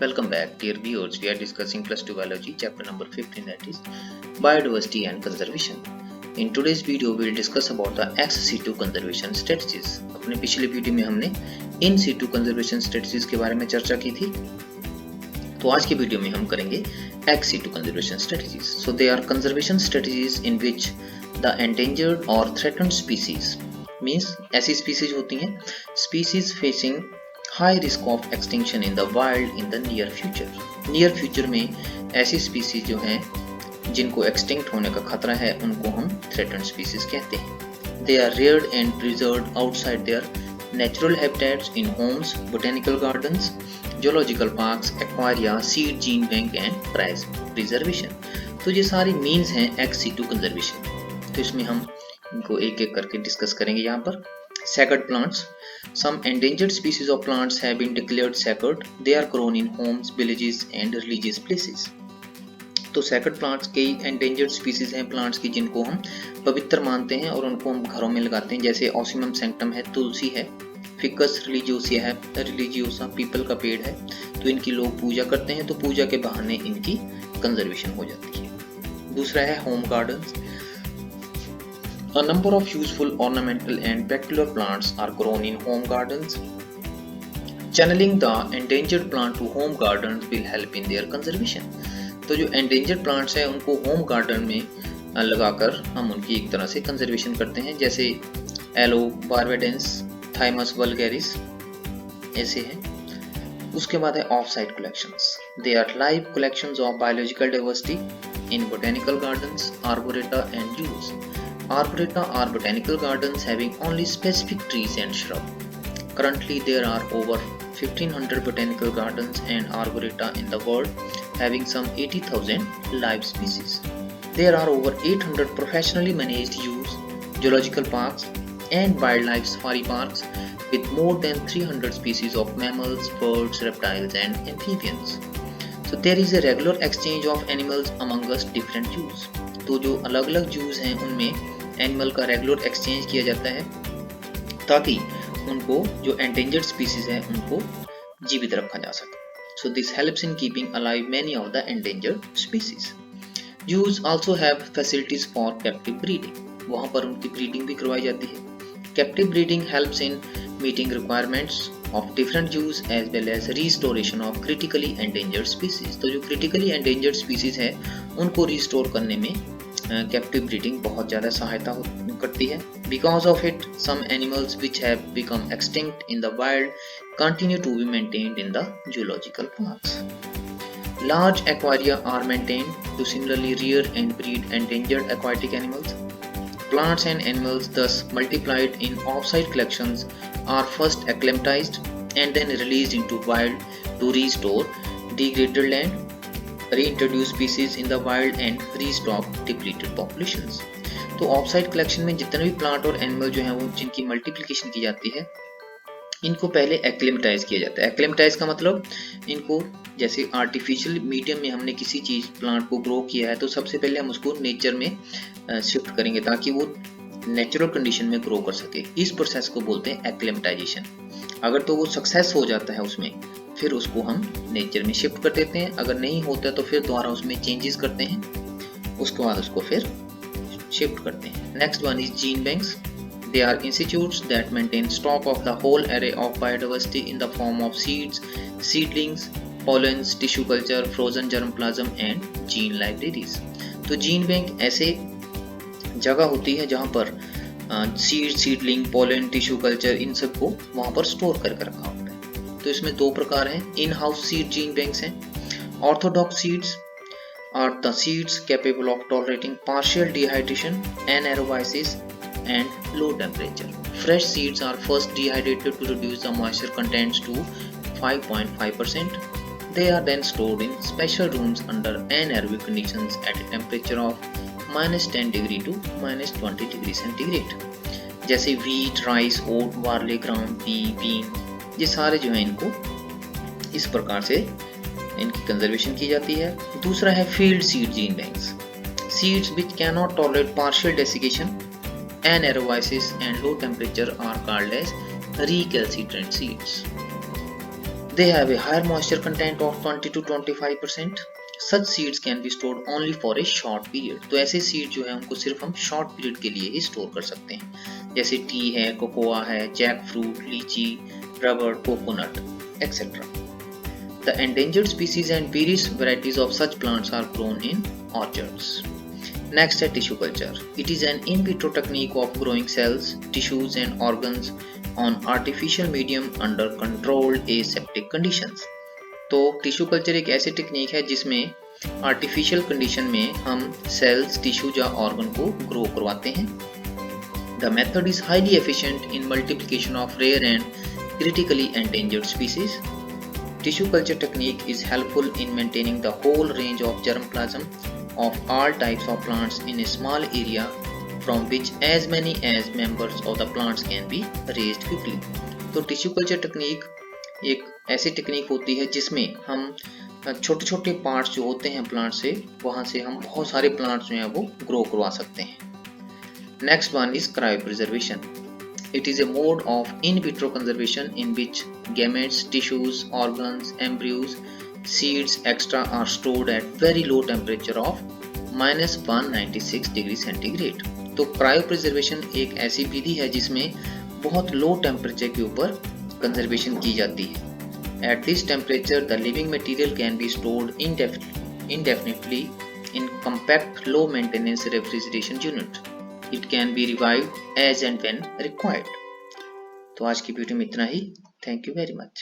Welcome back, dear viewers. We are discussing plus 2 biology chapter number 15, that is biodiversity and conservation. In today's video we will discuss about the ex situ conservation strategies. अपने पिछले video में हमने इन situ conservation strategies के बारे में चर्चा की थी, तो आज के वीडियो में हम करेंगे ex situ conservation strategies. So they are conservation strategies in which the endangered or threatened species means ऐसी species होती हैं species facing high risk of extinction in the wild in the near future. Near future में ऐसी species जो हैं जिनको extinct होने का खतरा है उनको हम थ्रेटन्ड स्पीसीज कहते हैं। They are reared and preserved outside their natural habitats in homes, botanical gardens, zoological parks, aquaria, seed gene bank and prize preservation. तो ये सारी मीन्स हैं एक्स सिटू कंजर्वेशन। तो इसमें हम इनको एक एक करके डिस्कस करेंगे। यहाँ पर sacred plants. Some endangered species of plants have been declared sacred. They are grown in homes, villages and religious places. तो sacred plants कई endangered species हैं plants की जिनको हम पवित्र मानते हैं और उनको हम घरों में लगाते हैं। जैसे ऑसिमम सैंक्टम है, तुलसी है, फिकस रिलीजियोसा है, रिलीजियोसा पीपल का पेड़ है। तो इनकी लोग पूजा करते हैं, तो पूजा के बहाने इनकी कंजर्वेशन हो जाती है। दूसरा है home gardens. A number of useful ornamental and peculiar plants are grown in home gardens. Channeling the endangered plant to home gardens will help in their conservation. तो जो endangered plants हैं उनको home garden में लगाकर हम उनकी एक तरह से conservation करते हैं। जैसे Aloe barbadense, Thymus vulgaris ऐसे हैं। उसके बाद है off-site collections. They are live collections of biological diversity in botanical gardens, arboreta and zoos. Arboreta are botanical gardens having only specific trees and shrubs. Currently, there are over 1500 botanical gardens and arboreta in the world, having some 80,000 live species. There are over 800 professionally managed zoos, zoological parks, and wildlife safari parks with more than 300 species of mammals, birds, reptiles, and amphibians. So there is a regular exchange of animals among us different zoos. तो जो अलग अलग juice हैं उनमें animal का regular exchange किया जाता है ताकि उनको जो एंडेंजर्ड स्पीसीज है उनको जीवित रखा जा सके। So this helps in keeping alive many of the endangered species. Juice also have facilities for captive breeding. वहाँ पर उनकी ब्रीडिंग भी करवाई जाती है। Captive breeding helps in meeting requirements of different zoos as well as restoration of critically endangered species. तो जो critically endangered species है उनको restore करने में captive breeding बहुत ज़्यादा सहायता करती है। Because of it, some animals which have become extinct in the wild continue to be maintained in the zoological parks. Large aquaria are maintained to similarly rear and breed endangered aquatic animals. Plants and animals thus multiplied in off-site collections are first acclimatized and then released into wild to restore degraded land, reintroduce species in the wild and restock depleted populations. तो off-site collection में जितने भी plant और animal जो हैं वो जिनकी multiplication की जाती है इनको पहले एक्लिमेटाइज किया जाता है। एक्लिमेटाइज का मतलब इनको जैसे आर्टिफिशियल मीडियम में हमने किसी चीज प्लांट को ग्रो किया है तो सबसे पहले हम उसको नेचर में शिफ्ट करेंगे ताकि वो नेचुरल कंडीशन में ग्रो कर सके। इस प्रोसेस को बोलते हैं एक्लिमेटाइजेशन। अगर तो वो सक्सेस हो जाता है उसमें फिर उसको हम नेचर में शिफ्ट कर देते हैं, अगर नहीं होता तो फिर दोबारा उसमें चेंजेस करते हैं, उसके बाद उसको फिर शिफ्ट करते हैं। Next one is gene banks. They are institutes that maintain stock of the whole array of biodiversity in the form of seeds, seedlings, pollens, tissue culture, frozen germplasm and gene libraries. तो gene bank ऐसे जगह होती है जहाँ पर seed, seedling, pollen, tissue culture in सब को वहाँ पर स्टोर करके रखा होता है। तो इसमें दो प्रकार हैं। In house seed gene banks हैं। Orthodox seeds are the seeds capable of tolerating partial dehydration, anaerobiasis and low temperature. Fresh seeds are first dehydrated to reduce the moisture contents to 5.5%. They are then stored in special rooms under anaerobic conditions at a temperature of -10 degree to -20 degree centigrade. जैसे wheat, rice, oat, barley, gram, pea, bean, ये सारे जो हैं इनको इस प्रकार से इनकी कंजर्वेशन की जाती है। दूसरा है field seed gene banks. Seeds which can not tolerate partial desiccation, anaerobiasis and low temperature are called as recalcitrant seeds. They have a higher moisture content of 20 to 25%. Such seeds can be stored only for a short period. तो ऐसे seed जो है उनको सिर्फ हम short period के लिए ही store कर सकते हैं, जैसे टी है, कोकोआ है, जैक फ्रूट, लीची, rubber, coconut, etc. The endangered species and various varieties of such plants are grown in orchards. Next है tissue culture. It is an in vitro technique of growing cells, tissues and organs on artificial medium under controlled aseptic conditions. तो tissue culture एक ऐसी technique है जिसमें artificial condition में हम cells, tissue या organ को ग्रो करवाते हैं. The method is highly efficient in multiplication of rare and critically endangered species. Tissue culture technique is helpful in maintaining the whole range of germplasm of all types of plants in a small area from which as many as members of the plants can be raised quickly. तो tissue culture technique एक ऐसी technique होती है जिसमें हम छोटे छोटे parts जो होते हैं प्लांट से, वहां से हम बहुत सारे प्लांट्स जो हैं वो ग्रो करवा सकते हैं. Next one is cryopreservation. It is a mode of in vitro conservation in which gametes, tissues, organs, embryos, seeds, etc. are stored at very low temperature of -196 degree centigrade. तो cryopreservation एक ऐसी विधि है जिसमें बहुत low temperature के ऊपर conservation की जाती है. At this temperature, the living material can be stored indefinitely in compact, low maintenance refrigeration unit. It can be revived as and when required. तो आज की वीडियो में इतना ही. Thank you very much.